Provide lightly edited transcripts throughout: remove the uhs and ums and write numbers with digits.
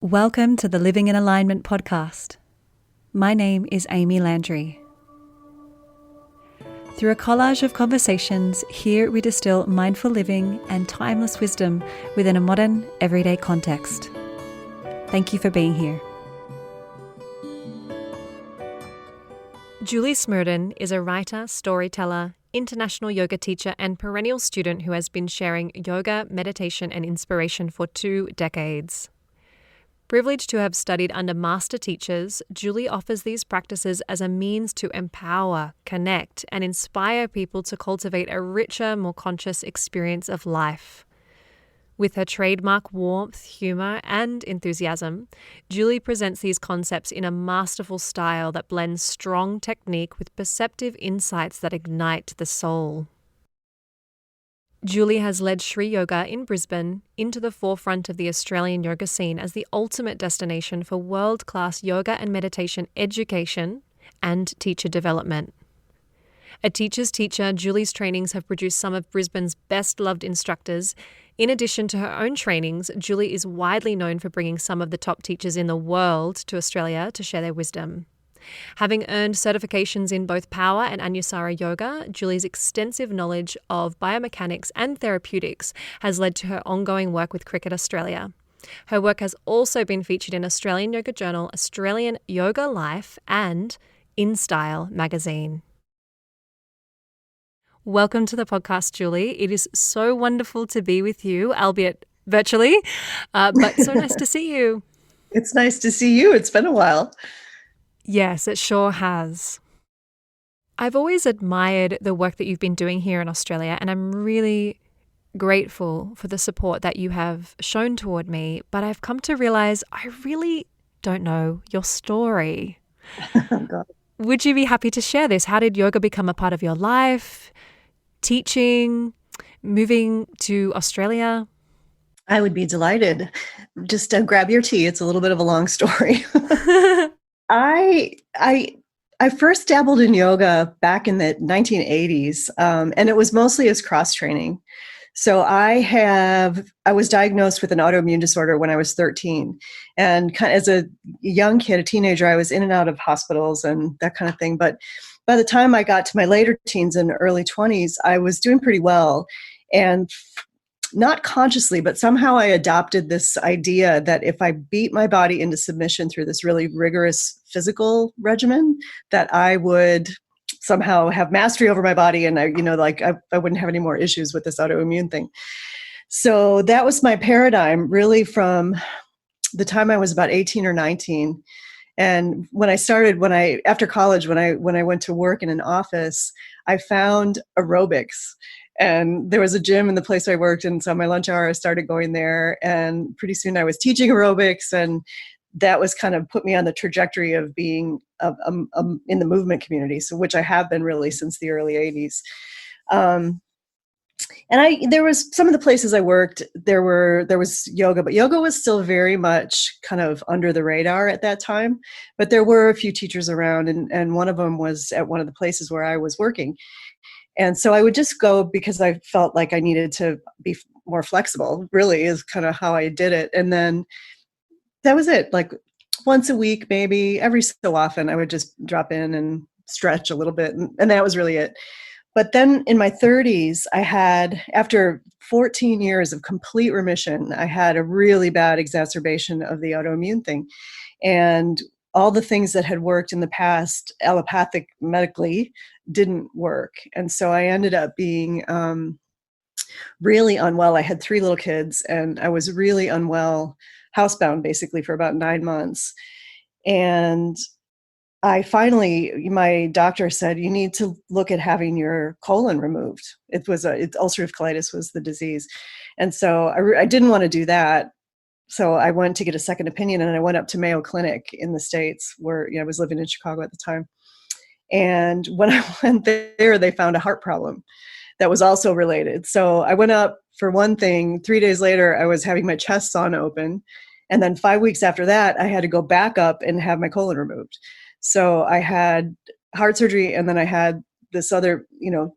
Welcome to the Living in Alignment podcast. My name is Amy Landry. Through a collage of conversations, here we distill mindful living and timeless wisdom within a modern, everyday context. Thank you for being here. Julie Smerdon is a writer, storyteller, international yoga teacher, and perennial student who has been sharing yoga, meditation, and inspiration for 2 decades. Privileged to have studied under master teachers, Julie offers these practices as a means to empower, connect, and inspire people to cultivate a richer, more conscious experience of life. With her trademark warmth, humour, and enthusiasm, Julie presents these concepts in a masterful style that blends strong technique with perceptive insights that ignite the soul. Julie has led Shri Yoga in Brisbane into the forefront of the Australian yoga scene as the ultimate destination for world-class yoga and meditation education and teacher development. A teacher's teacher, Julie's trainings have produced some of Brisbane's best-loved instructors. In addition to her own trainings, Julie is widely known for bringing some of the top teachers in the world to Australia to share their wisdom. Having earned certifications in both power and Anusara yoga, Julie's extensive knowledge of biomechanics and therapeutics has led to her ongoing work with Cricket Australia. Her work has also been featured in Australian Yoga Journal, Australian Yoga Life, and In Style magazine. Welcome to the podcast, Julie. It is so wonderful to be with you, albeit virtually, but so nice to see you. It's nice to see you. It's been a while. Yes, it sure has. I've always admired the work that you've been doing here in Australia, and I'm really grateful for the support that you have shown toward me, but I've come to realize I really don't know your story. Oh, God. Would you be happy to share this? How did yoga become a part of your life? Teaching, moving to Australia? I would be delighted. Just grab your tea. It's a little bit of a long story. I first dabbled in yoga back in the 1980s, and it was mostly as cross training. So I was diagnosed with an autoimmune disorder when I was 13, and kind of as a young kid, a teenager, I was in and out of hospitals and that kind of thing. But by the time I got to my later teens and early 20s, I was doing pretty well, and not consciously, but somehow I adopted this idea that if I beat my body into submission through this really rigorous physical regimen, that I would somehow have mastery over my body, and I wouldn't have any more issues with this autoimmune thing. So that was my paradigm really from the time I was about 18 or 19. And after college, when I went to work in an office, I found aerobics. And there was a gym in the place I worked, and so my lunch hour I started going there, and pretty soon I was teaching aerobics, and that was kind of put me on the trajectory of being in the movement community, so which I have been really since the early 80s. There was some of the places I worked, there was yoga, but yoga was still very much kind of under the radar at that time. But there were a few teachers around, and one of them was at one of the places where I was working. And so I would just go because I felt like I needed to be more flexible, really, is kind of how I did it. And then that was it. Like once a week, maybe every so often, I would just drop in and stretch a little bit. And that was really it. But then in my 30s, after 14 years of complete remission, I had a really bad exacerbation of the autoimmune thing. And all the things that had worked in the past allopathic medically didn't work. And so I ended up being really unwell. I had 3 little kids, and I was really unwell, housebound basically for about 9 months. And my doctor said, you need to look at having your colon removed. Ulcerative colitis was the disease. And so I didn't want to do that. So I went to get a second opinion, and I went up to Mayo Clinic in the States where I was living in Chicago at the time. And when I went there, they found a heart problem that was also related. So I went up for one thing. 3 days later, I was having my chest sawn open. And then 5 weeks after that, I had to go back up and have my colon removed. So I had heart surgery, and then I had this other,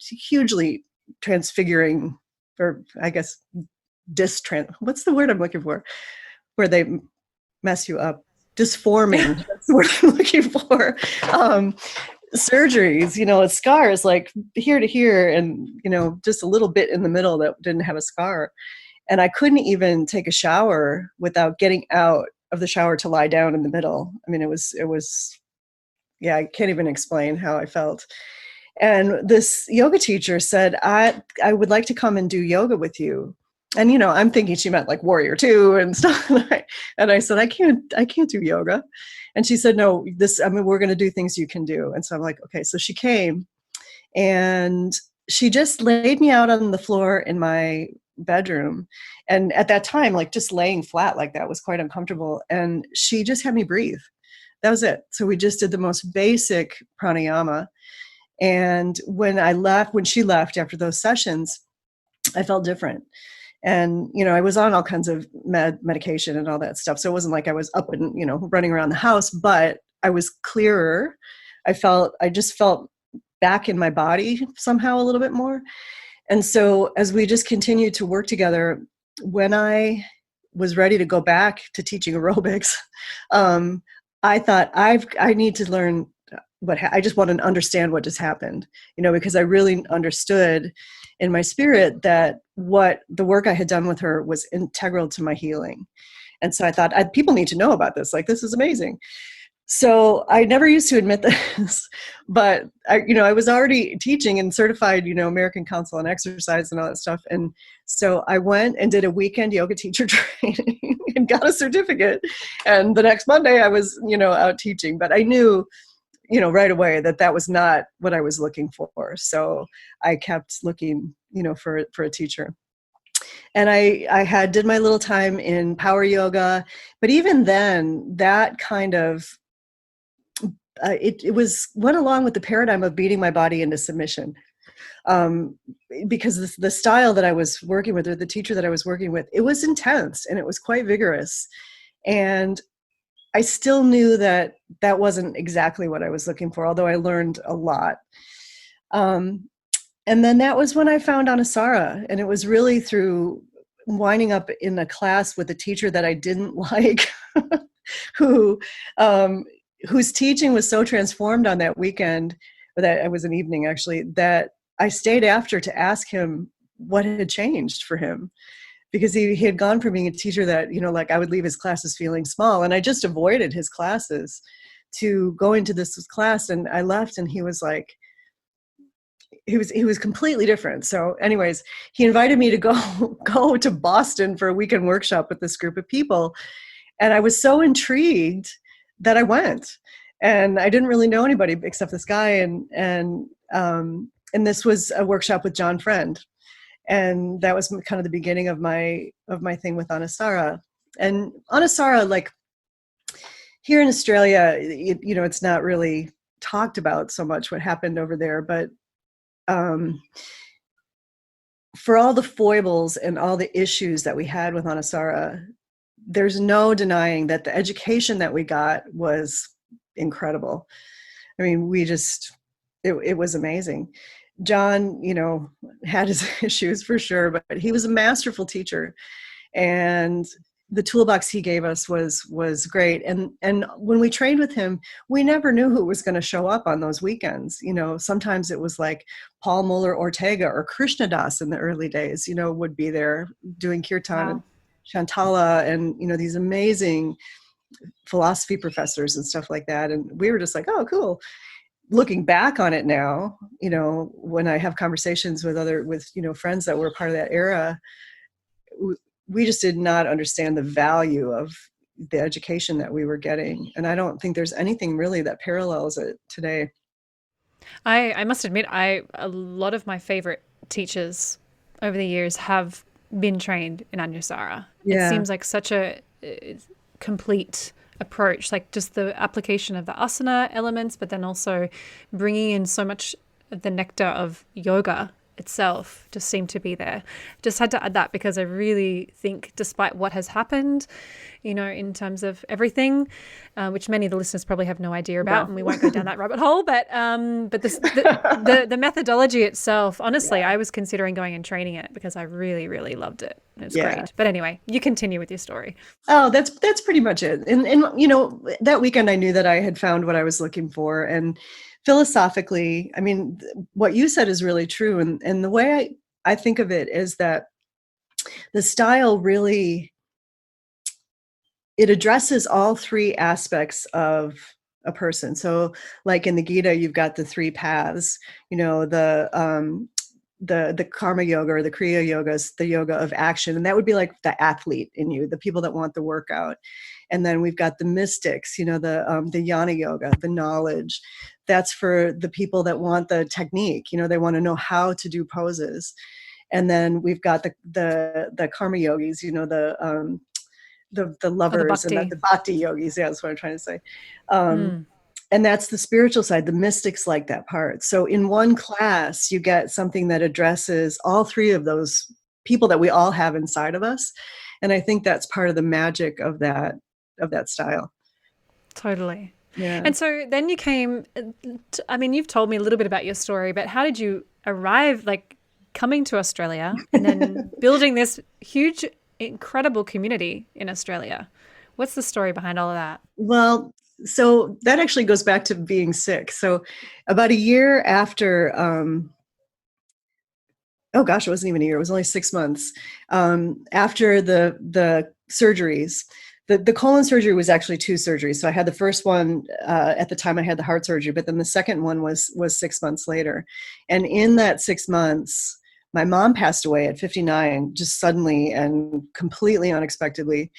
hugely transfiguring, or I guess what's the word I'm looking for? Where they mess you up. Disforming, that's what I'm looking for. Surgeries, scars like here to here and, just a little bit in the middle that didn't have a scar. And I couldn't even take a shower without getting out of the shower to lie down in the middle. I mean, it was, yeah, I can't even explain how I felt. And this yoga teacher said, I would like to come and do yoga with you. And, I'm thinking she meant like warrior two and stuff. And I said, I can't do yoga. And she said, no, we're going to do things you can do. And so I'm like, okay. So she came and she just laid me out on the floor in my bedroom. And at that time, like just laying flat like that was quite uncomfortable. And she just had me breathe. That was it. So we just did the most basic pranayama. And when she left after those sessions, I felt different. And, I was on all kinds of medication and all that stuff. So it wasn't like I was up and, running around the house, but I was clearer. I just felt back in my body somehow a little bit more. And so as we just continued to work together, when I was ready to go back to teaching aerobics, I thought I need to learn I just want to understand what just happened, because I really understood in my spirit that what the work I had done with her was integral to my healing. And so I thought people need to know about this. Like, this is amazing. So I never used to admit this, but I was already teaching and certified, American Council on Exercise and all that stuff. And so I went and did a weekend yoga teacher training and got a certificate. And the next Monday I was, out teaching, but I knew, right away that was not what I was looking for. So I kept looking, for a teacher. And I did my little time in power yoga, but even then that kind of, it went along with the paradigm of beating my body into submission. Because the style that I was working with, or the teacher that I was working with, it was intense and it was quite vigorous. And I still knew that wasn't exactly what I was looking for, although I learned a lot. And then that was when I found Anusara, and it was really through winding up in a class with a teacher that I didn't like, whose teaching was so transformed on that weekend, or that it was an evening actually, that I stayed after to ask him what had changed for him. Because he had gone from being a teacher that, like I would leave his classes feeling small, and I just avoided his classes, to going to this class. And I left and he was like, he was completely different. So anyways, he invited me to go to Boston for a weekend workshop with this group of people. And I was so intrigued that I went, and I didn't really know anybody except this guy. And this was a workshop with John Friend. And that was kind of the beginning of my thing with Anusara. And Anusara, like here in Australia, it's not really talked about so much what happened over there, but for all the foibles and all the issues that we had with Anusara, there's no denying that the education that we got was incredible. I mean, it was amazing. John, had his issues for sure, but he was a masterful teacher, and the toolbox he gave us was great. And when we trained with him, we never knew who was going to show up on those weekends. Sometimes it was like Paul Muller Ortega or Krishna Das in the early days, would be there doing kirtan. Wow. And Shantala and, these amazing philosophy professors and stuff like that. And we were just like, oh, cool. Looking back on it now, when I have conversations with friends that were part of that era, we just did not understand the value of the education that we were getting. And I don't think there's anything really that parallels it today. I must admit, a lot of my favorite teachers over the years have been trained in Anusara. Yeah. It seems like such a complete approach, like just the application of the asana elements, but then also bringing in so much of the nectar of yoga itself just seemed to be there. Just had to add that because I really think, despite what has happened, in terms of everything, which many of the listeners probably have no idea about, and we won't go down that rabbit hole, but the methodology itself, honestly, I was considering going and training it because I really, really loved it. It's Yeah. great. But anyway, you continue with your story. Oh, that's pretty much it. And you know, that weekend I knew that I had found what I was looking for. And philosophically, I mean, what you said is really true. And the way I think of it is that the style really, it addresses all three aspects of a person. So like in the Gita, you've got the three paths, you know, the karma yoga or the kriya yoga is the yoga of action, and that would be like the athlete in you, the people that want the workout. And then we've got the mystics, you know, the jnana yoga, the knowledge. That's for the people that want the technique, you know, they want to know how to do poses. And then we've got the karma yogis, you know, the The lovers and bhakti. the bhakti yogis. Yeah, that's what I'm trying to say. And that's the spiritual side. The mystics like that part. So in one class, you get something that addresses all three of those people that we all have inside of us. And I think that's part of the magic of that style. Totally. Yeah. And so then you came, I mean, you've told me a little bit about your story, but how did you arrive, like coming to Australia and then building this huge, incredible community in Australia? What's the story behind all of that? Well, so that actually goes back to being sick. So about a year after, oh gosh, it wasn't even a year. It was only 6 months after the surgeries. The colon surgery was actually two surgeries. So I had the first one at the time I had the heart surgery, but then the second one was 6 months later. And in that 6 months, my mom passed away at 59, just suddenly and completely unexpectedly.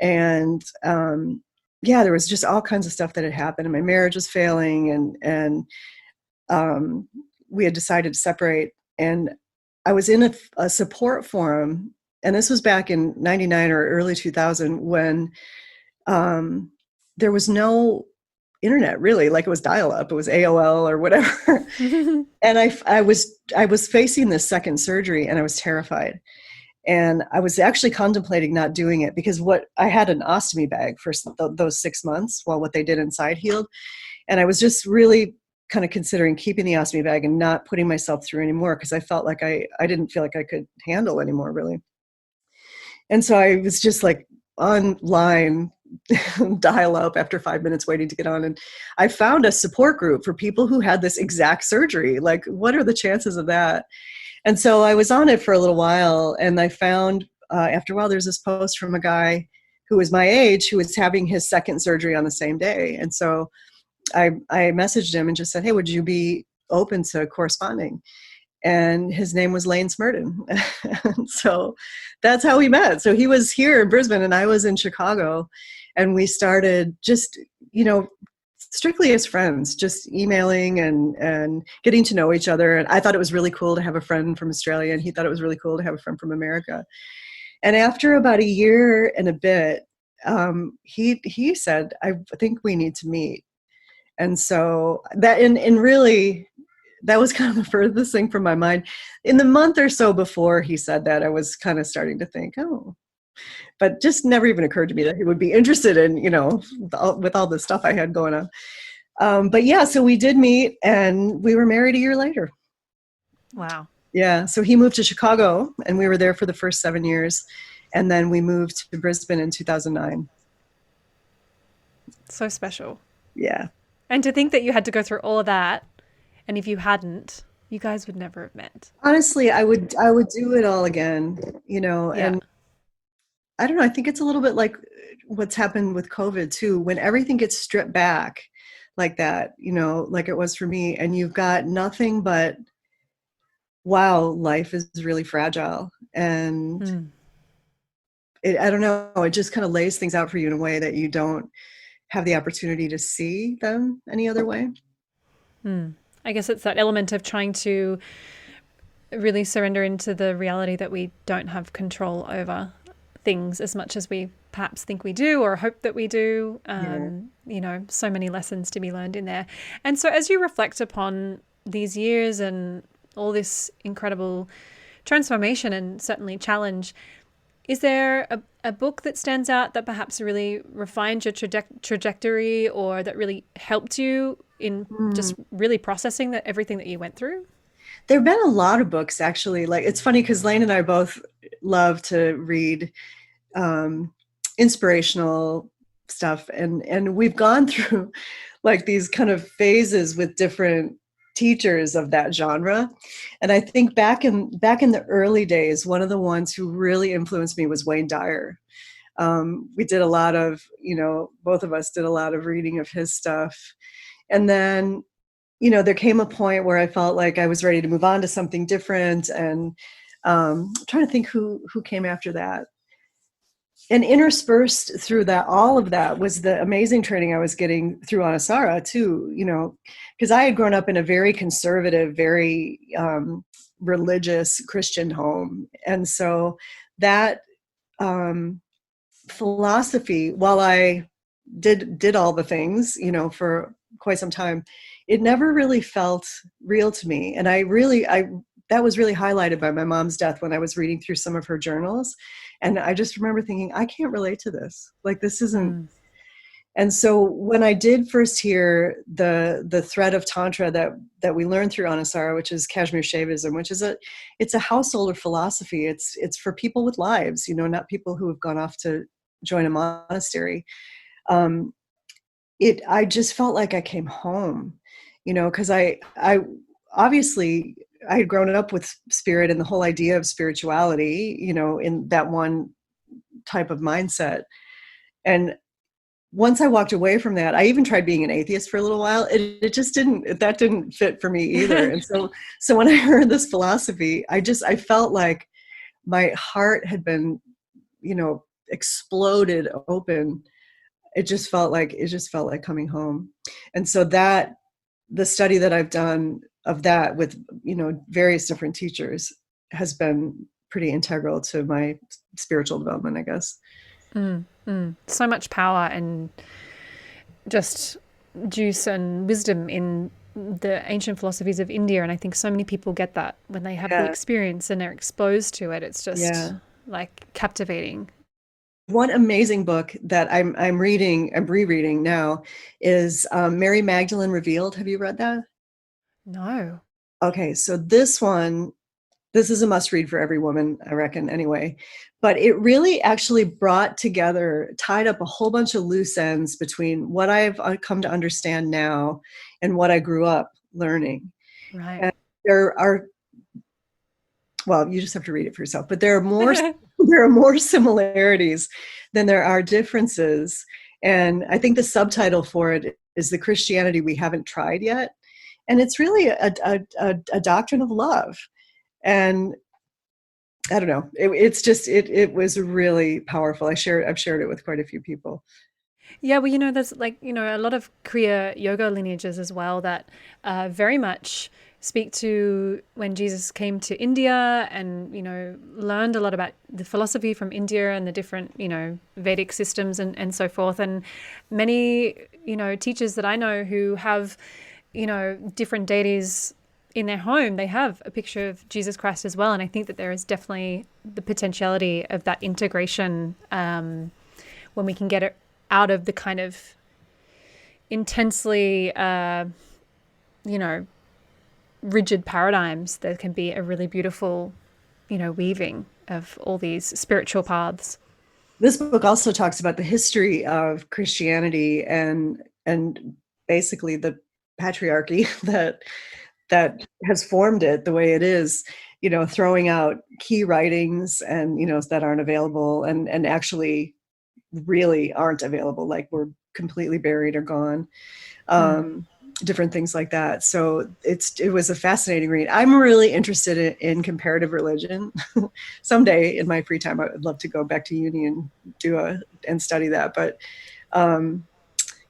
And yeah, there was just all kinds of stuff that had happened, and my marriage was failing, and we had decided to separate. And I was in a support forum, and this was back in 99 or early 2000 when there was no internet really, like it was dial-up, it was AOL or whatever. And I was facing this second surgery, and I was terrified. And I was actually contemplating not doing it because what I had an ostomy bag for those 6 months while what they did inside healed. And I was just really kind of considering keeping the ostomy bag and not putting myself through anymore because I felt like I didn't feel like I could handle anymore really. And so I was just like online dial up after 5 minutes waiting to get on. And I found a support group for people who had this exact surgery. Like, what are the chances of that? And so I was on it for a little while, and I found after a while there's this post from a guy who was my age who was having his second surgery on the same day. And so I messaged him and just said, hey, would you be open to corresponding? And his name was Lane Smerdon. So that's how we met. So he was here in Brisbane and I was in Chicago, and we started just, you know, strictly as friends, just emailing and getting to know each other. And I thought it was really cool to have a friend from Australia, and he thought it was really cool to have a friend from America. And after about a year and a bit, he said, I think we need to meet. And so that, and really, that was kind of the furthest thing from my mind. In the month or so before he said that, I was kind of starting to think, oh, but just never even occurred to me that he would be interested in, you know, with all the stuff I had going on. But yeah, so we did meet, and we were married a year later. Wow. Yeah. So he moved to Chicago, and we were there for the first 7 years. And then we moved to Brisbane in 2009. So special. Yeah. And to think that you had to go through all of that, and if you hadn't, you guys would never have met. Honestly, I would do it all again, you know, Yeah. and I don't know, I think it's a little bit like what's happened with COVID too, when everything gets stripped back like that, you know, like it was for me, and you've got nothing but, wow, life is really fragile. And I don't know, it just kind of lays things out for you in a way that you don't have the opportunity to see them any other way. I guess it's that element of trying to really surrender into the reality that we don't have control over things as much as we perhaps think we do or hope that we do. You know, so many lessons to be learned in there. And so as you reflect upon these years and all this incredible transformation and certainly challenge, is there a book that stands out that perhaps really refined your trajectory or that really helped you in just really processing everything that you went through? There have been a lot of books, actually. Like, it's funny because Lane and I both love to read inspirational stuff, and we've gone through like these kind of phases with different teachers of that genre. And I think back in the early days, one of the ones who really influenced me was Wayne Dyer. We did a lot of, both of us did a lot of reading of his stuff. And then, there came a point where I felt like I was ready to move on to something different. And I'm trying to think who came after that. And interspersed through that, all of that, was the amazing training I was getting through Anusara too, because I had grown up in a very conservative, very religious Christian home. And so that philosophy, while I did all the things, for quite some time, it never really felt real to me. And that was really highlighted by my mom's death when I was reading through some of her journals. And I just remember thinking, I can't relate to this. Like, this isn't. And so when I did first hear the thread of Tantra that we learned through Anusara, which is Kashmir Shaivism, which is it's a householder philosophy. It's for people with lives, not people who have gone off to join a monastery. I just felt like I came home, because I obviously I had grown up with spirit and the whole idea of spirituality, in that one type of mindset. And once I walked away from that, I even tried being an atheist for a little while. It just didn't fit for me either. And so when I heard this philosophy, I felt like my heart had been, exploded open. It just felt like coming home. And so that the study that I've done of that with, various different teachers has been pretty integral to my spiritual development, I guess. So much power and just juice and wisdom in the ancient philosophies of India. And I think so many people get that when they have the experience and they're exposed to it. It's just like captivating. One amazing book that I'm rereading now is Mary Magdalene Revealed. Have you read that? No. Okay, so this is a must read for every woman, I reckon, anyway. But it really actually tied up a whole bunch of loose ends between what I've come to understand now and what I grew up learning. Right. And there are, well, you just have to read it for yourself, but there are more similarities than there are differences. And I think the subtitle for it is The Christianity We Haven't Tried Yet. And it's really a doctrine of love. And I don't know, it was really powerful. I've shared it with quite a few people. Yeah, well, there's a lot of Kriya yoga lineages as well that very much speak to when Jesus came to India and, learned a lot about the philosophy from India and the different, Vedic systems and so forth. And many, teachers that I know who have, different deities in their home, they have a picture of Jesus Christ as well. And I think that there is definitely the potentiality of that integration when we can get it out of the kind of intensely, rigid paradigms. There can be a really beautiful, weaving of all these spiritual paths. This book also talks about the history of Christianity and basically the patriarchy that has formed it the way it is, throwing out key writings and, that aren't available and actually really aren't available, like we're completely buried or gone. Different things like that. So it was a fascinating read. I'm really interested in comparative religion. Someday in my free time, I would love to go back to uni and study that. But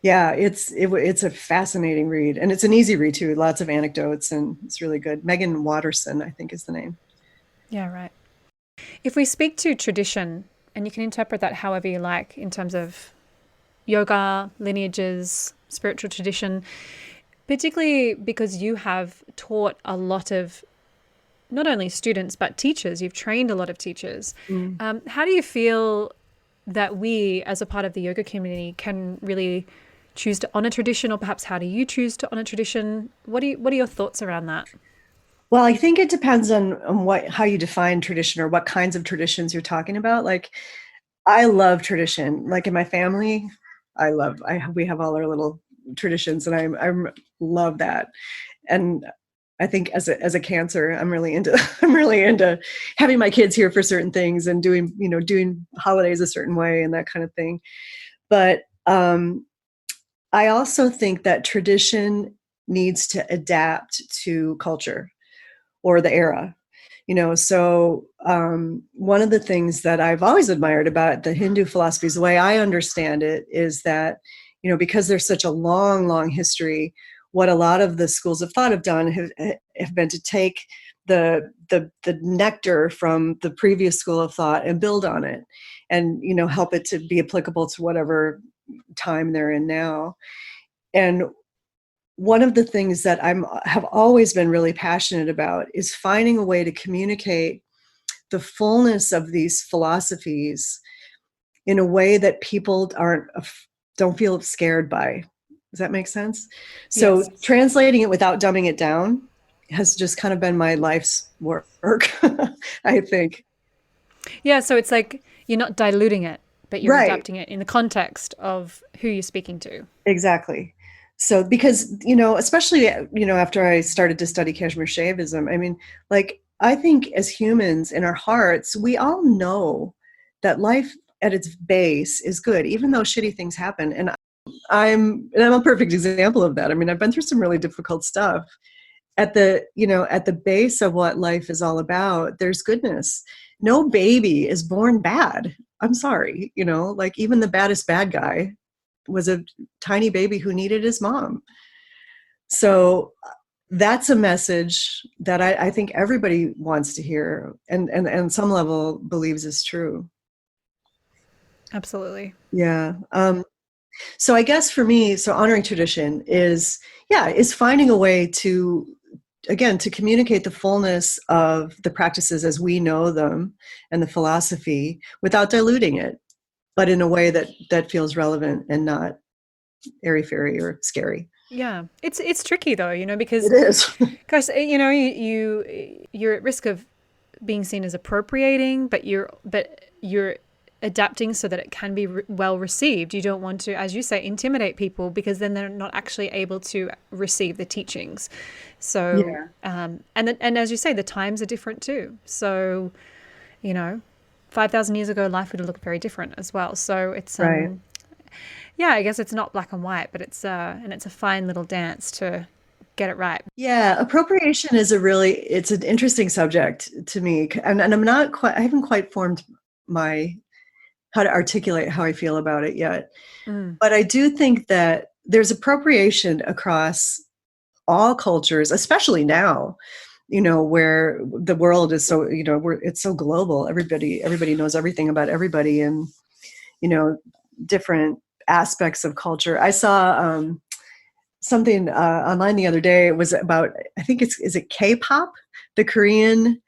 it's a fascinating read, and it's an easy read too. Lots of anecdotes, and it's really good. Megan Watterson, I think, is the name. Yeah, right. If we speak to tradition, and you can interpret that however you like in terms of yoga, lineages, spiritual tradition, particularly because you have taught a lot of not only students, but teachers. You've trained a lot of teachers. How do you feel that we, as a part of the yoga community, can really choose to honor tradition, or perhaps how do you choose to honor tradition? What are your thoughts around that? Well, I think it depends on how you define tradition or what kinds of traditions you're talking about. Like, I love tradition. Like in my family, we have all our little traditions, and I love that. And I think as a Cancer, I'm really into I'm really into having my kids here for certain things and doing holidays a certain way and that kind of thing. But I also think that tradition needs to adapt to culture or the era. So one of the things that I've always admired about the Hindu philosophies, the way I understand it, is that, because there's such a long, long history, what a lot of the schools of thought have done have been to take the nectar from the previous school of thought and build on it, and help it to be applicable to whatever time they're in now. And one of the things that have always been really passionate about is finding a way to communicate the fullness of these philosophies in a way that people don't feel scared by. Does that make sense? So Yes. translating it without dumbing it down has just kind of been my life's work, I think. Yeah, so it's like you're not diluting it, but you're Right. adapting it in the context of who you're speaking to. Exactly. So because, especially, after I started to study Kashmir Shaivism, I mean, like, I think as humans in our hearts, we all know that life at its base is good, even though shitty things happen. And I'm a perfect example of that. I mean, I've been through some really difficult stuff. At the base of what life is all about, there's goodness. No baby is born bad. I'm sorry, like even the baddest bad guy was a tiny baby who needed his mom. So that's a message that I think everybody wants to hear, and some level believes is true. Absolutely. Yeah. So I guess for me, so honoring tradition is finding a way to, again, to communicate the fullness of the practices as we know them and the philosophy without diluting it, but in a way that feels relevant and not airy-fairy or scary. Yeah. It's tricky though, It is. because you're at risk of being seen as appropriating, but you're adapting so that it can be well received. You don't want to, as you say, intimidate people, because then they're not actually able to receive the teachings. So, Yeah. and as you say, the times are different too. So, you know, 5,000 years ago, life would have looked very different as well. So it's Right. yeah, I guess it's not black and white, but it's a fine little dance to get it right. Yeah, appropriation is it's an interesting subject to me. And I haven't quite formed my, how to articulate how I feel about it yet. Mm. But I do think that there's appropriation across all cultures, especially now, where the world is so, it's so global. Everybody knows everything about everybody, and, different aspects of culture. I saw something online the other day. It was about, I think is it K-pop, the Korean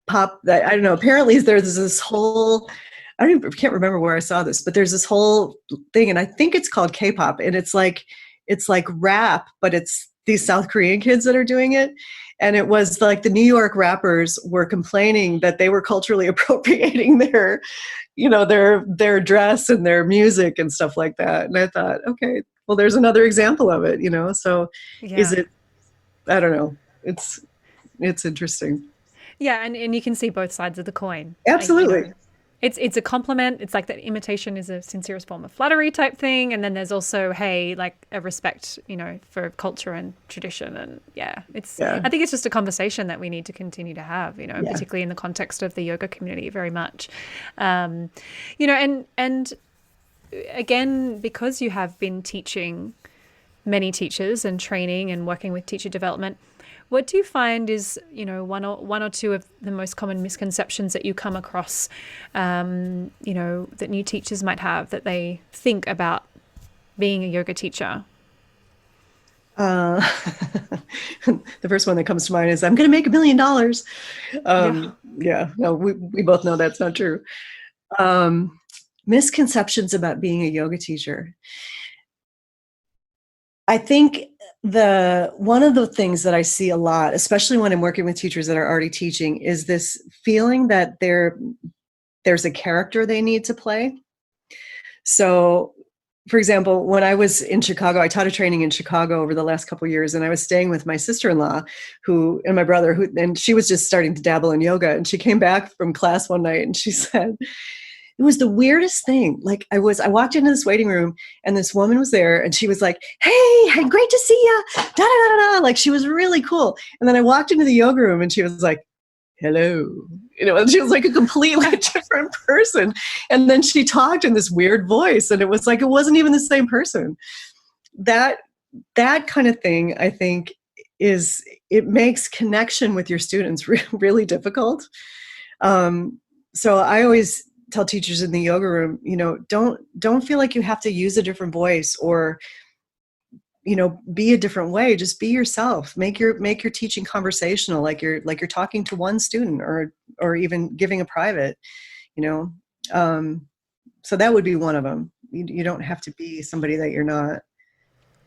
pop, that I don't know. Apparently there's this whole, can't remember where I saw this, but there's this whole thing, and I think it's called K-pop, and it's like rap, but it's these South Korean kids that are doing it. And it was like the New York rappers were complaining that they were culturally appropriating their dress and their music and stuff like that. And I thought, okay, well, there's another example of it, So is Yeah. it, I don't know. It's interesting. Yeah, and you can see both sides of the coin. Absolutely. It's a compliment. It's like that imitation is a sincerest form of flattery type thing, and then there's also, hey, like a respect, for culture and tradition, and yeah, Yeah. I think it's just a conversation that we need to continue to have, and Yeah. particularly in the context of the yoga community, very much, and again, because you have been teaching many teachers and training and working with teacher development. What do you find is, one or two of the most common misconceptions that you come across, that new teachers might have that they think about being a yoga teacher? Uh, the first one that comes to mind is, I'm going to make $1 million. Yeah. Yeah, no, we both know that's not true. Misconceptions about being a yoga teacher. I think One of the things that I see a lot, especially when I'm working with teachers that are already teaching, is this feeling that there's a character they need to play. So, for example, when I was in Chicago, I taught a training in Chicago over the last couple of years, and I was staying with my sister-in-law and my brother, and she was just starting to dabble in yoga. And she came back from class one night and she said, it was the weirdest thing. Like I walked into this waiting room and this woman was there and she was like, hey, great to see you. Da, da, da, da. Like she was really cool. And then I walked into the yoga room and she was like, hello. And she was like a completely different person. And then she talked in this weird voice and it was like, it wasn't even the same person. That kind of thing, I think, it makes connection with your students really difficult. So I always tell teachers in the yoga room, don't feel like you have to use a different voice or, be a different way. Just be yourself. Make your teaching conversational, like you're talking to one student or even giving a private, so that would be one of them. You don't have to be somebody that you're not.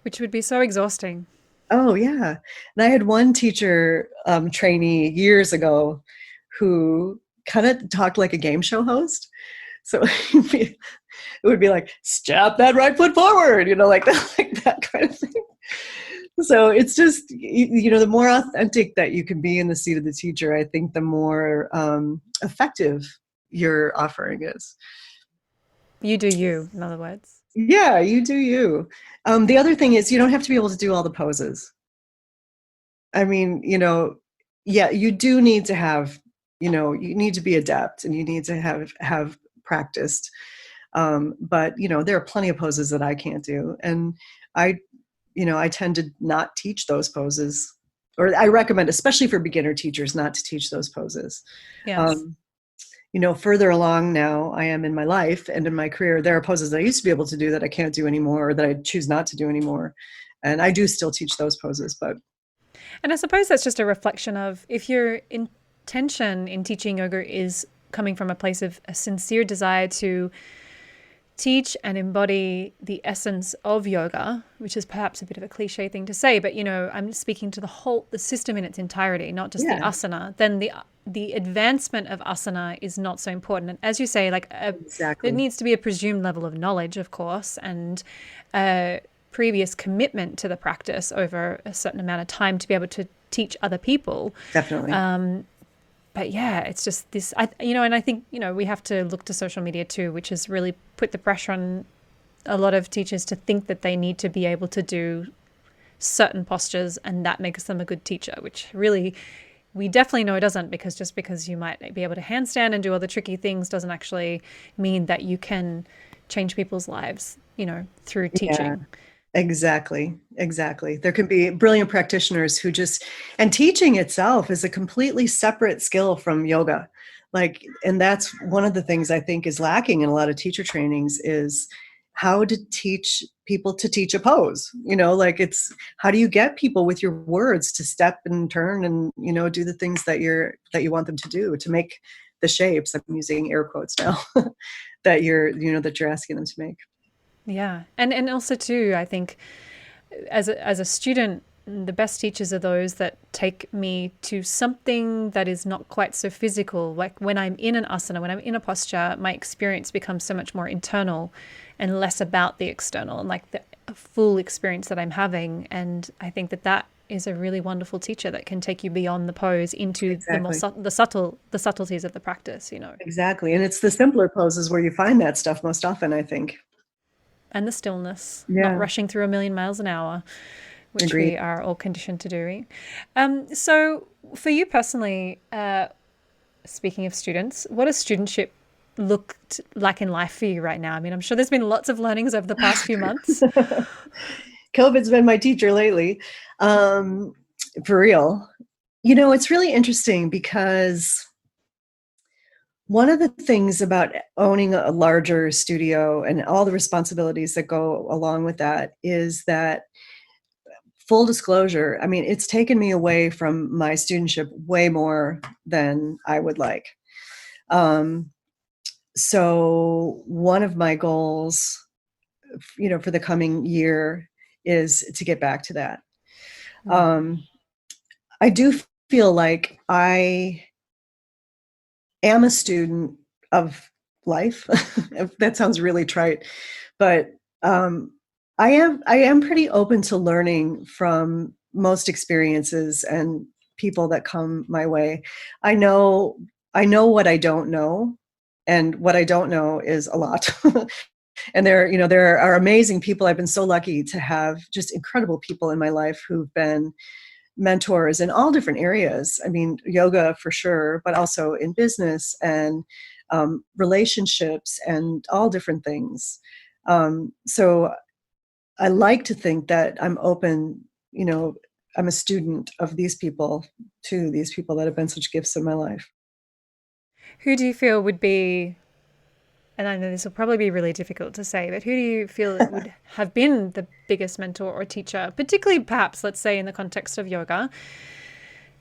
Which would be so exhausting. Oh yeah. And I had one teacher trainee years ago who kind of talked like a game show host. So it would be like, step that right foot forward, like that kind of thing. So it's just, the more authentic that you can be in the seat of the teacher, I think the more effective your offering is. You do you, in other words. Yeah, you do you. The other thing is you don't have to be able to do all the poses. I mean, yeah, you do need to have, you need to be adept and you need to have practiced. But, there are plenty of poses that I can't do. And I tend to not teach those poses, or I recommend, especially for beginner teachers, not to teach those poses. Yes. Further along now I am in my life and in my career, there are poses that I used to be able to do that I can't do anymore, or that I choose not to do anymore. And I do still teach those poses, but. And I suppose that's just a reflection of if your intention in teaching yoga is coming from a place of a sincere desire to teach and embody the essence of yoga, which is perhaps a bit of a cliche thing to say, but I'm speaking to the system in its entirety, not just the asana, then the advancement of asana is not so important. And as you say, Exactly. there needs to be a presumed level of knowledge, of course, and a previous commitment to the practice over a certain amount of time to be able to teach other people. Definitely. But yeah, it's just this, and I think, we have to look to social media too, which has really put the pressure on a lot of teachers to think that they need to be able to do certain postures and that makes them a good teacher, which really we definitely know it doesn't, because just because you might be able to handstand and do all the tricky things doesn't actually mean that you can change people's lives, through teaching. Yeah. Exactly. There can be brilliant practitioners and teaching itself is a completely separate skill from yoga. And that's one of the things I think is lacking in a lot of teacher trainings is how to teach people to teach a pose. It's how do you get people with your words to step and turn and, do the things that you want them to do, to make the shapes. I'm using air quotes now that you're asking them to make. Yeah. And also too, I think as a student, the best teachers are those that take me to something that is not quite so physical. Like when I'm in an asana, when I'm in a posture, my experience becomes so much more internal and less about the external and like the full experience that I'm having. And I think that is a really wonderful teacher that can take you beyond the pose into Exactly. the subtleties of the practice, Exactly. And it's the simpler poses where you find that stuff most often, I think. And the stillness, not Yeah. rushing through a million miles an hour, which Agreed. we are all conditioned to doing. So for you personally, speaking of students, what does studentship look like in life for you right now? I mean, I'm sure there's been lots of learnings over the past few months. COVID's been my teacher lately, for real. It's really interesting because one of the things about owning a larger studio and all the responsibilities that go along with that is that, full disclosure, I mean, it's taken me away from my studentship way more than I would like. So one of my goals, for the coming year is to get back to that. Um, I do feel like I am a student of life. That sounds really trite, but um, I am pretty open to learning from most experiences and people that come my way. I know I know what I don't know, and what I don't know is a lot. And there are amazing people. I've been so lucky to have just incredible people in my life who've been mentors in all different areas. I mean, yoga for sure, but also in business and relationships and all different things. So I like to think that I'm open, I'm a student of these people, to these people that have been such gifts in my life. Who do you feel would be, and I know this will probably be really difficult to say, but who do you feel would have been the biggest mentor or teacher, particularly perhaps, let's say, in the context of yoga?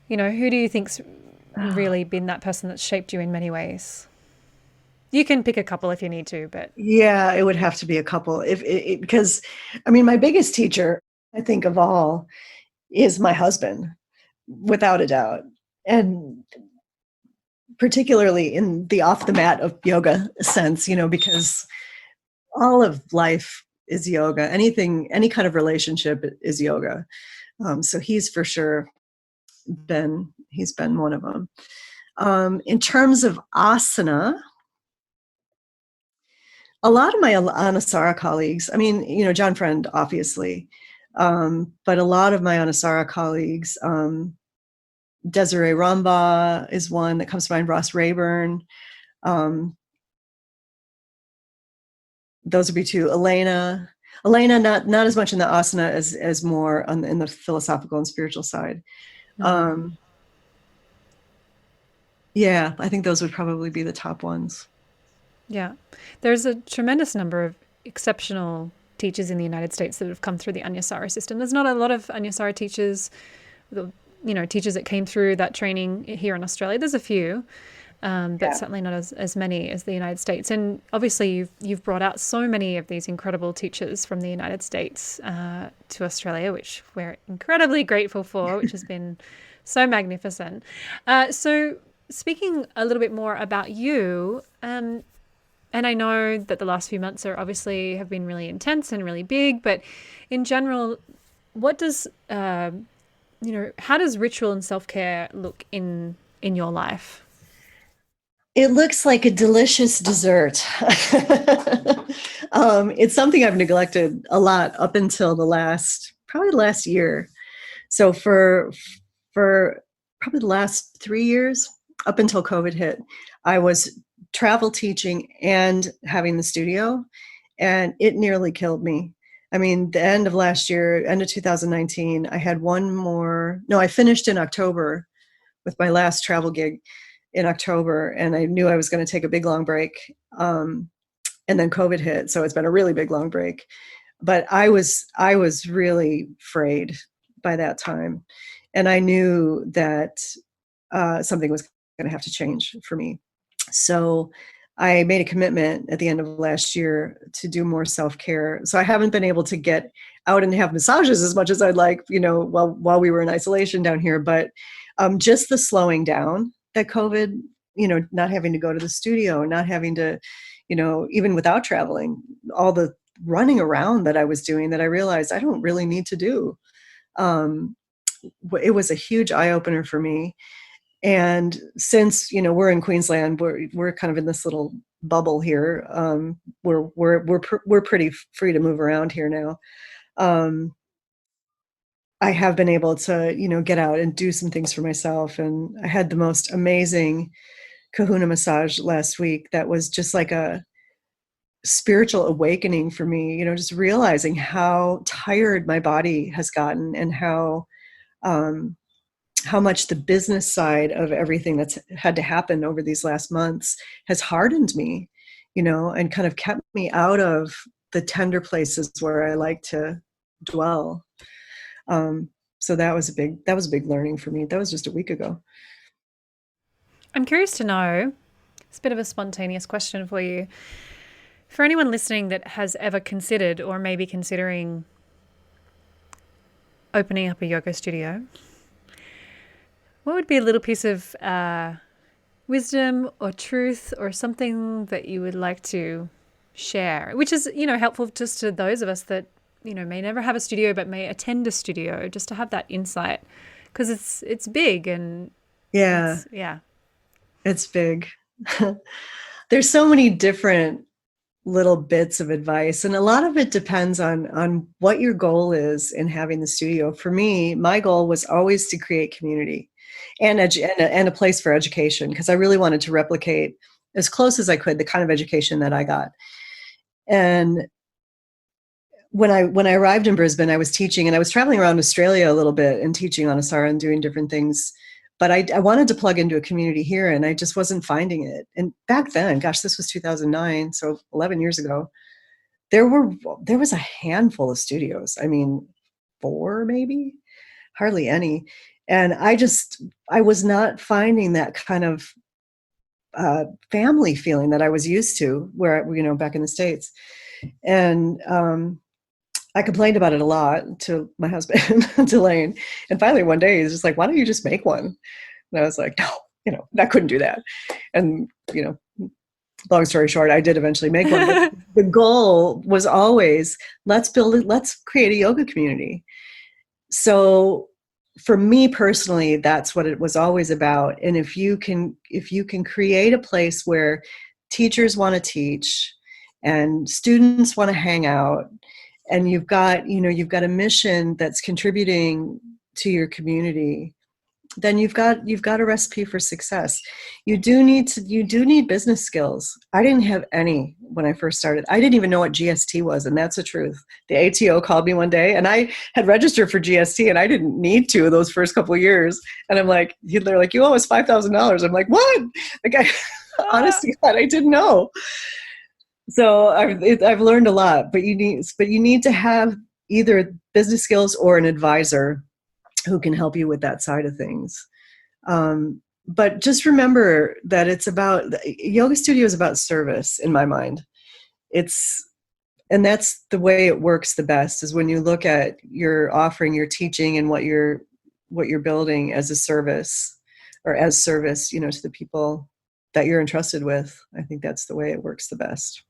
Who do you think's really been that person that's shaped you in many ways? You can pick a couple if you need to, but Yeah, it would have to be a couple. Because I mean, my biggest teacher, I think of all, is my husband, without a doubt. And particularly in the off the mat of yoga sense, because all of life is yoga. Any kind of relationship is yoga. So he's for sure he's been one of them. In terms of asana, a lot of my Anusara colleagues, I mean, John Friend, obviously, but a lot of my Anusara colleagues, Desiree Ramba is one that comes to mind, Ross Rayburn. Um, those would be two. Elena, not as much in the asana as more in the philosophical and spiritual side. Yeah, I think those would probably be the top ones. yeah. There's a tremendous number of exceptional teachers in the United States that have come through the Anyasara system. There's not a lot of Anyasara teachers, teachers that came through that training here in Australia. There's a few, but certainly not as many as the United States. And obviously, you've brought out so many of these incredible teachers from the United States to Australia, which we're incredibly grateful for, which has been so magnificent. So speaking a little bit more about you, and I know that the last few months are obviously have been really intense and really big, but in general, what does how does ritual and self-care look in your life? It looks like a delicious dessert. It's something I've neglected a lot up until probably the last year. So for probably the last 3 years, up until COVID hit, I was travel teaching and having the studio, and it nearly killed me. I mean, the end of last year, end of 2019, I had one more. No, I finished in October with my last travel gig in October, and I knew I was going to take a big long break. And then COVID hit, so it's been a really big long break. But I was really frayed by that time, and I knew that something was going to have to change for me. So I made a commitment at the end of last year to do more self-care. So I haven't been able to get out and have massages as much as I'd like, while we were in isolation down here. But just the slowing down that COVID, not having to go to the studio, not having to, even without traveling, all the running around that I was doing that I realized I don't really need to do. It was a huge eye opener for me. And since we're in Queensland, we're kind of in this little bubble here. We're pretty free to move around here now. I have been able to get out and do some things for myself, and I had the most amazing Kahuna massage last week. That was just like a spiritual awakening for me. Just realizing how tired my body has gotten, and how much the business side of everything that's had to happen over these last months has hardened me, and kind of kept me out of the tender places where I like to dwell. So that was a big learning for me. That was just a week ago. I'm curious to know, it's a bit of a spontaneous question for you. For anyone listening that has ever considered or maybe considering opening up a yoga studio, what would be a little piece of wisdom or truth or something that you would like to share, which is, helpful just to those of us that, may never have a studio but may attend a studio, just to have that insight, because it's big and Yeah, yeah. it's big. There's so many different little bits of advice, and a lot of it depends on what your goal is in having the studio. For me, my goal was always to create community and and a place for education, because I really wanted to replicate as close as I could the kind of education that I got. And when I arrived in Brisbane, I was teaching, and I was traveling around Australia a little bit and teaching on Asara and doing different things. But I wanted to plug into a community here, and I just wasn't finding it. And back then, gosh, this was 2009, so 11 years ago, there was a handful of studios. I mean, 4 maybe, hardly any. And I was not finding that kind of family feeling that I was used to, where, back in the States. And I complained about it a lot to my husband, to Lane. And finally one day he's just like, "Why don't you just make one?" And I was like, "No, I couldn't do that." And, long story short, I did eventually make one. But the goal was always, let's create a yoga community. So for me personally, that's what it was always about. And if you can create a place where teachers want to teach and students want to hang out, and you've got a mission that's contributing to your community, then you've got a recipe for success. You do need business skills. I didn't have any when I first started. I didn't even know what GST was, and that's the truth. The ATO called me one day, and I had registered for GST, and I didn't need to those first couple of years. And I'm like, they're like, "You owe us $5,000." I'm like, "What?" Like, honest to God, I didn't know. So I've learned a lot, but you need to have either business skills or an advisor who can help you with that side of things. But just remember that yoga studio is about service in my mind. And that's the way it works the best, is when you look at your offering, your teaching, and what you're building as a service, or as service, to the people that you're entrusted with. I think that's the way it works the best.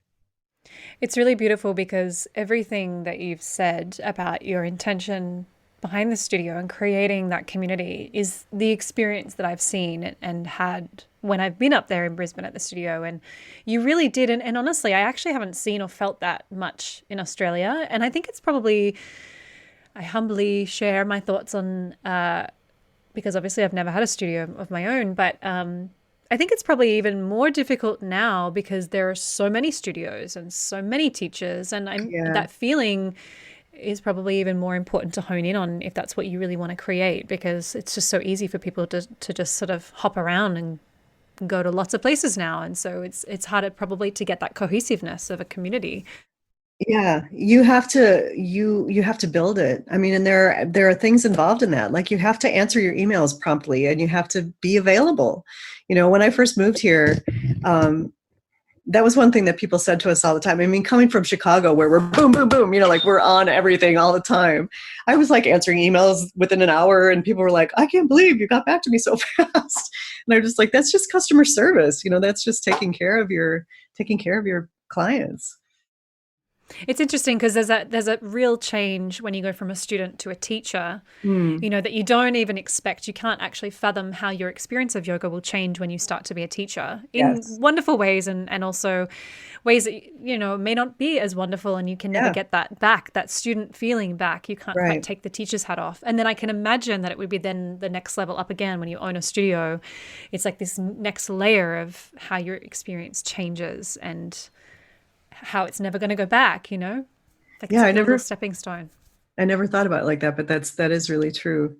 It's really beautiful, because everything that you've said about your intention behind the studio and creating that community is the experience that I've seen and had when I've been up there in Brisbane at the studio. And you really did. And honestly, I actually haven't seen or felt that much in Australia. And I think it's probably, I humbly share my thoughts on, because obviously I've never had a studio of my own, but I think it's probably even more difficult now because there are so many studios and so many teachers, and that feeling is probably even more important to hone in on if that's what you really want to create, because it's just so easy for people to just sort of hop around and go to lots of places now. And so it's harder probably to get that cohesiveness of a community. Yeah, you have to build it. I mean, and there are things involved in that. Like, you have to answer your emails promptly, and you have to be available. When I first moved here, that was one thing that people said to us all the time. I mean, coming from Chicago, where we're boom, boom, boom, like we're on everything all the time. I was like answering emails within an hour, and people were like, "I can't believe you got back to me so fast." And I'm just like, that's just customer service. That's just taking care of your clients. It's interesting because there's a real change when you go from a student to a teacher, that you don't even expect. You can't actually fathom how your experience of yoga will change when you start to be a teacher in wonderful ways, and also ways that, may not be as wonderful, and you can never get that back, that student feeling back. You can't quite take the teacher's hat off. And then I can imagine that it would be then the next level up again when you own a studio. It's like this next layer of how your experience changes and how it's never going to go back, like it's like a little stepping stone. I never thought about it like that, but that is really true.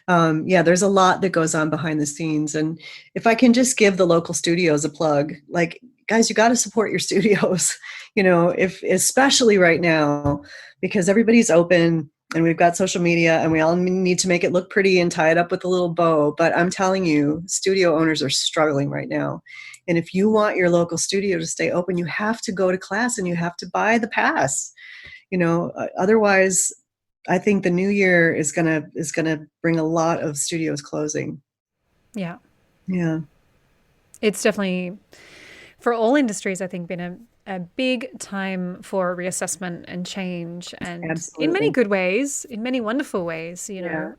There's a lot that goes on behind the scenes. And if I can just give the local studios a plug, like, guys, you got to support your studios, especially right now, because everybody's open and we've got social media and we all need to make it look pretty and tie it up with a little bow. But I'm telling you, studio owners are struggling right now. And if you want your local studio to stay open, you have to go to class and you have to buy the pass. Otherwise, I think the new year is gonna bring a lot of studios closing. Yeah. Yeah, It's definitely, for all industries, I think, been a big time for reassessment and change, and in many absolutely. good ways, in many wonderful ways, Yeah.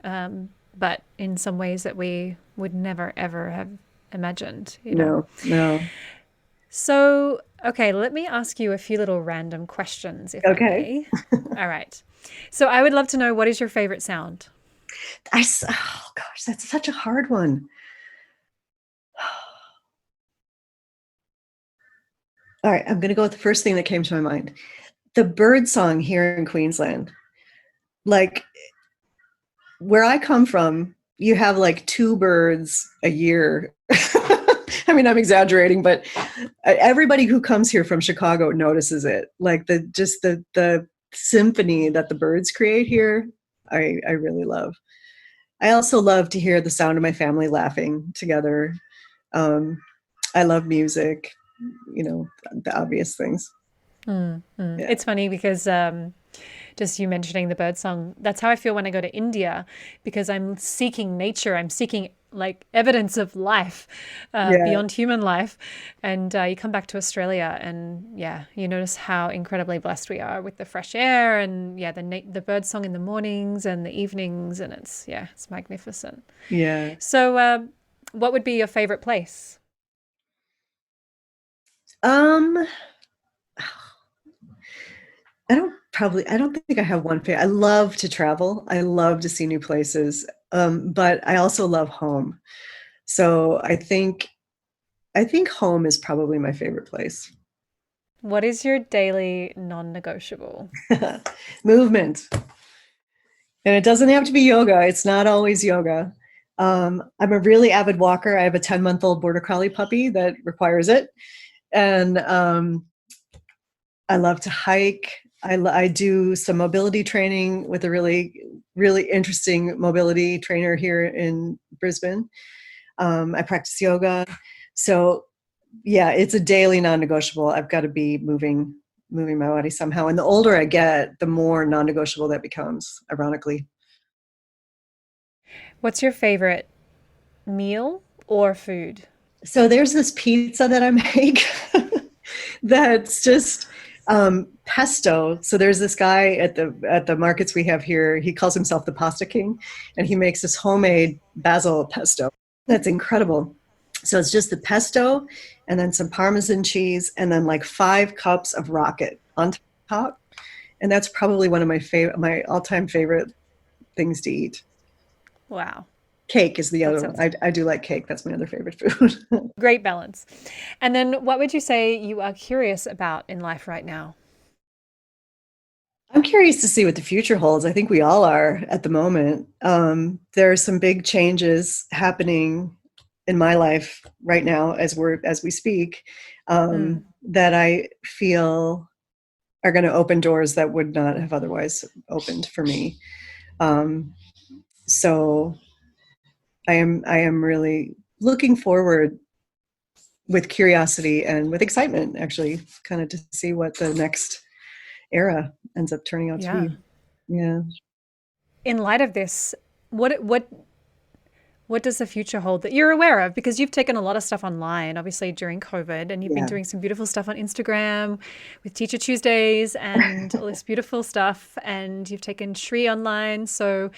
but in some ways that we would never, ever have imagined. No, no. So, okay, let me ask you a few little random questions, if I Okay. may. All right. So, I would love to know, what is your favorite sound? Oh gosh, that's such a hard one. All right, I'm going to go with the first thing that came to my mind. The bird song here in Queensland. Like where I come from, you have like two birds a year. I mean, I'm exaggerating, but everybody who comes here from Chicago notices it. Like the symphony that the birds create here, I really love. I also love to hear the sound of my family laughing together. Um, I love music, the obvious things. Yeah. It's funny because just you mentioning the bird song, that's how I feel when I go to India, because I'm seeking nature. I'm seeking like evidence of life Yeah. beyond human life. And you come back to Australia and yeah, you notice how incredibly blessed we are with the fresh air and yeah, the bird song in the mornings and the evenings. And it's magnificent. Yeah. So what would be your favorite place? Um, I don't think I have one favorite. I love to travel. I love to see new places. But I also love home. So I think home is probably my favorite place. What is your daily non-negotiable? Movement. And it doesn't have to be yoga. It's not always yoga. I'm a really avid walker. I have a 10-month-old border collie puppy that requires it. And I love to hike. I do some mobility training with a really, really interesting mobility trainer here in Brisbane. I practice yoga. So yeah, it's a daily non-negotiable. I've got to be moving my body somehow. And the older I get, the more non-negotiable that becomes, ironically. What's your favorite meal or food? So there's this pizza that I make that's just pesto. So there's this guy at the markets we have here. He calls himself the Pasta King, and he makes this homemade basil pesto. That's incredible. So it's just the pesto, and then some Parmesan cheese, and then like 5 cups of rocket on top. And that's probably one of my all-time favorite things to eat. Wow, Cake is the that other one. sounds I do like cake. That's my other favorite food. great balance. And then what would you say you are curious about in life right now? I'm curious to see what the future holds. I think we all are at the moment. There are some big changes happening in my life right now as we speak, Mm. that I feel are going to open doors that would not have otherwise opened for me. Um, so I am really looking forward with curiosity and with excitement, actually, kind of to see what the next era ends up turning out to Yeah. be. Yeah. In light of this, what does the future hold that you're aware of? Because you've taken a lot of stuff online, obviously during COVID, and you've been Yeah. doing some beautiful stuff on Instagram with Teacher Tuesdays and all this beautiful stuff. And you've taken Shri online. So,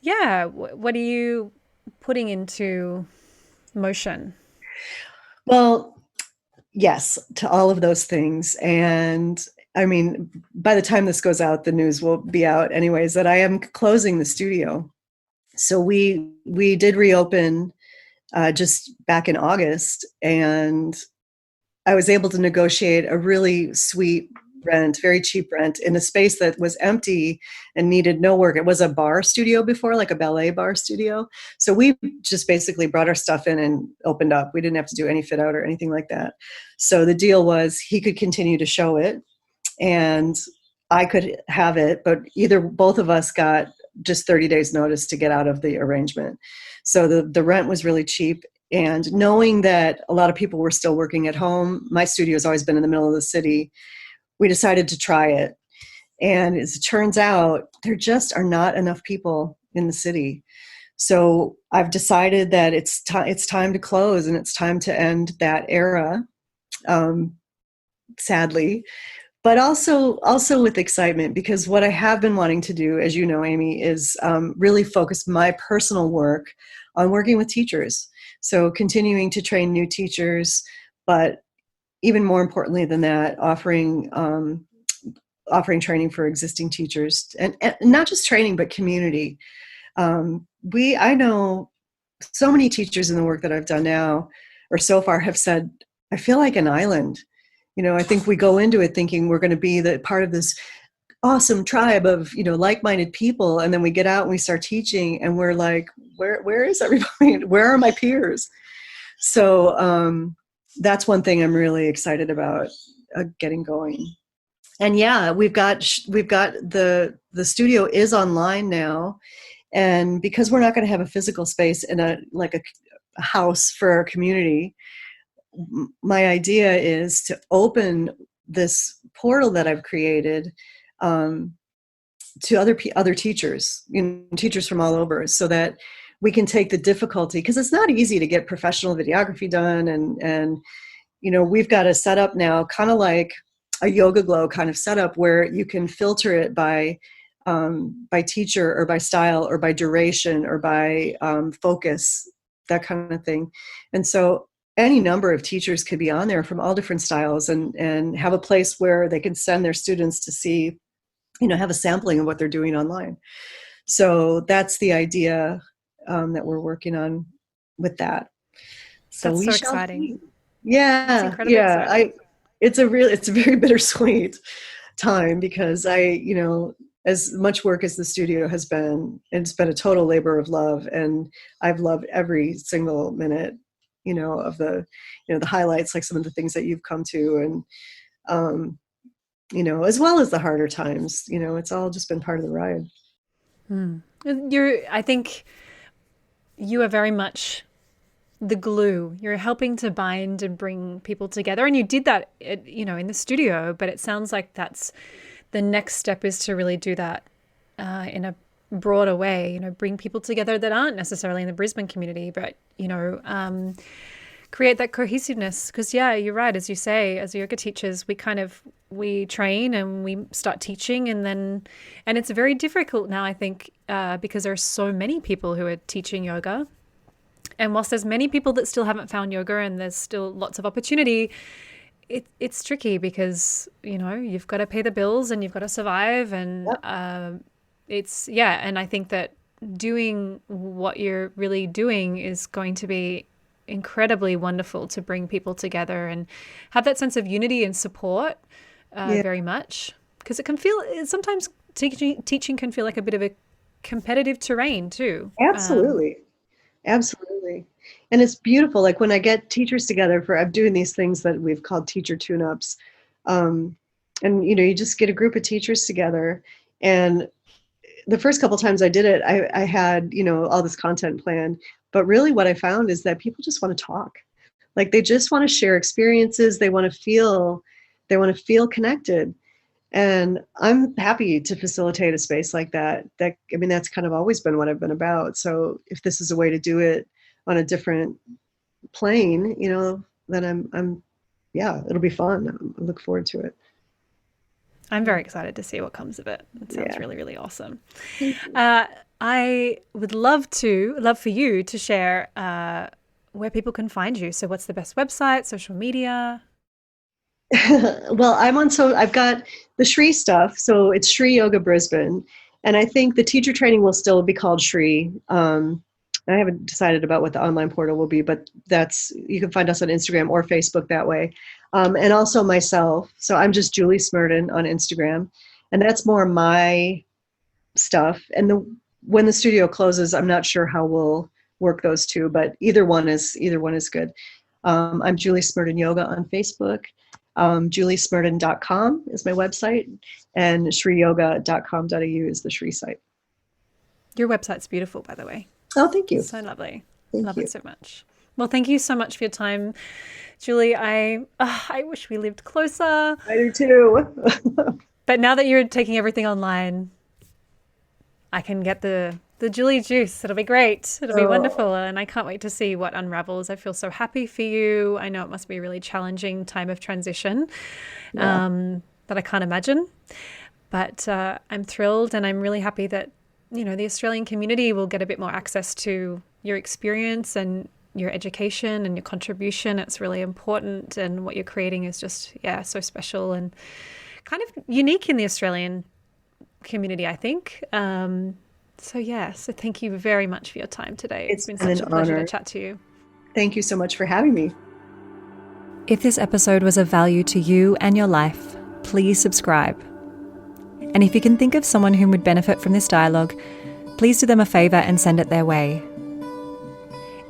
yeah, what are you putting into motion? Well, yes, to all of those things. And I mean, by the time this goes out, the news will be out anyways that I am closing the studio. So we did reopen just back in August, and I was able to negotiate a really sweet rent, very cheap rent in a space that was empty and needed no work. It was a bar studio before, like a ballet bar studio. So we just basically brought our stuff in and opened up. We didn't have to do any fit out or anything like that. So the deal was he could continue to show it and I could have it, but either both of us got just 30 days notice to get out of the arrangement. So the rent was really cheap. And knowing that a lot of people were still working at home, my studio has always been in the middle of the city. We decided to try it. And as it turns out, there just are not enough people in the city. So I've decided that it's time to close, and it's time to end that era, sadly, but also with excitement, because what I have been wanting to do, as you know, Amy, is really focus my personal work on working with teachers. So continuing to train new teachers, but even more importantly than that, offering training for existing teachers, and not just training, but community. I know so many teachers in the work that I've done now, or so far, have said, I feel like an island. I think we go into it thinking we're going to be the part of this awesome tribe of, like-minded people. And then we get out and we start teaching, and we're like, where is everybody? Where are my peers? So that's one thing I'm really excited about getting going. And yeah, we've got the studio is online now. And because we're not going to have a physical space in a house for our community, my idea is to open this portal that I've created to other teachers, teachers from all over, so that we can take the difficulty, because it's not easy to get professional videography done, and we've got a setup now, kind of like a Yoga Glow kind of setup, where you can filter it by teacher, or by style, or by duration, or by focus, that kind of thing. And so any number of teachers could be on there from all different styles, and have a place where they can send their students to see, have a sampling of what they're doing online. So that's the idea that we're working on with that. So That's we so shall exciting. see. Yeah, It's incredibly exciting. It's a very bittersweet time, because as much work as the studio has been, it's been a total labor of love, and I've loved every single minute, of the highlights, like some of the things that you've come to, and as well as the harder times. It's all just been part of the ride. I think you are very much the glue. You're helping to bind and bring people together. And you did that, in the studio, but it sounds like that's the next step, is to really do that in a broader way, bring people together that aren't necessarily in the Brisbane community, but, create that cohesiveness. Because, yeah, you're right. As you say, as yoga teachers, we train and we start teaching, and it's very difficult now, I think, because there are so many people who are teaching yoga. And whilst there's many people that still haven't found yoga, and there's still lots of opportunity, it's tricky, because, you've got to pay the bills and you've got to survive. And Yep. and I think that doing what you're really doing is going to be incredibly wonderful to bring people together and have that sense of unity and support, Yeah, very much. Because sometimes teaching can feel like a bit of a competitive terrain too. absolutely. Absolutely. And it's beautiful. Like when I get teachers together I'm doing these things that we've called teacher tune-ups. And you just get a group of teachers together. And the first couple times I did it, I had, all this content planned. But really what I found is that people just want to talk. Like they just want to share experiences. They want to feel connected. And I'm happy to facilitate a space like that. That's kind of always been what I've been about. So if this is a way to do it on a different plane, then yeah, it'll be fun. I look forward to it. I'm very excited to see what comes of it. It sounds Yeah. really, really awesome. Thank you. I would love for you to share where people can find you. So what's the best website, social media? Well, I've got the Shri stuff. So it's Shri Yoga Brisbane. And I think the teacher training will still be called Shri. I haven't decided about what the online portal will be, but you can find us on Instagram or Facebook that way. And also myself. So I'm just Julie Smerdon on Instagram. And that's more my stuff. And when the studio closes, I'm not sure how we'll work those two, but either one is good. I'm Julie Smerdon Yoga on Facebook. juliesmerdon.com is my website, and shriyoga.com.au is the Shri site. Your website's beautiful, by the way. Oh, thank you. It's so lovely. Thank Love you. it so much. Well, thank you so much for your time, Julie. I wish we lived closer. I do too. But now that you're taking everything online, I can get the Julie juice. It'll be great. It'll be wonderful. And I can't wait to see what unravels. I feel so happy for you. I know it must be a really challenging time of transition that I can't imagine. But I'm thrilled, and I'm really happy that, the Australian community will get a bit more access to your experience and your education and your contribution. It's really important. And what you're creating is just, so special and kind of unique in the Australian community, I think. So thank you very much for your time today. It's been such a pleasure to chat to you. Thank you so much for having me. If this episode was of value to you and your life, please subscribe. And if you can think of someone who would benefit from this dialogue, please do them a favour and send it their way.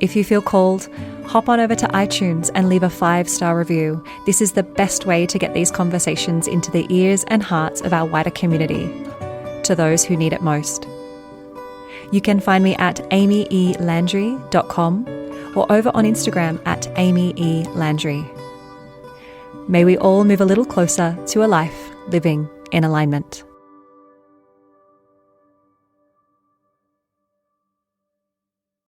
If you feel called, hop on over to iTunes and leave a 5-star review. This is the best way to get these conversations into the ears and hearts of our wider community, to those who need it most. You can find me at amyelandry.com or over on Instagram at amyelandry. May we all move a little closer to a life living in alignment.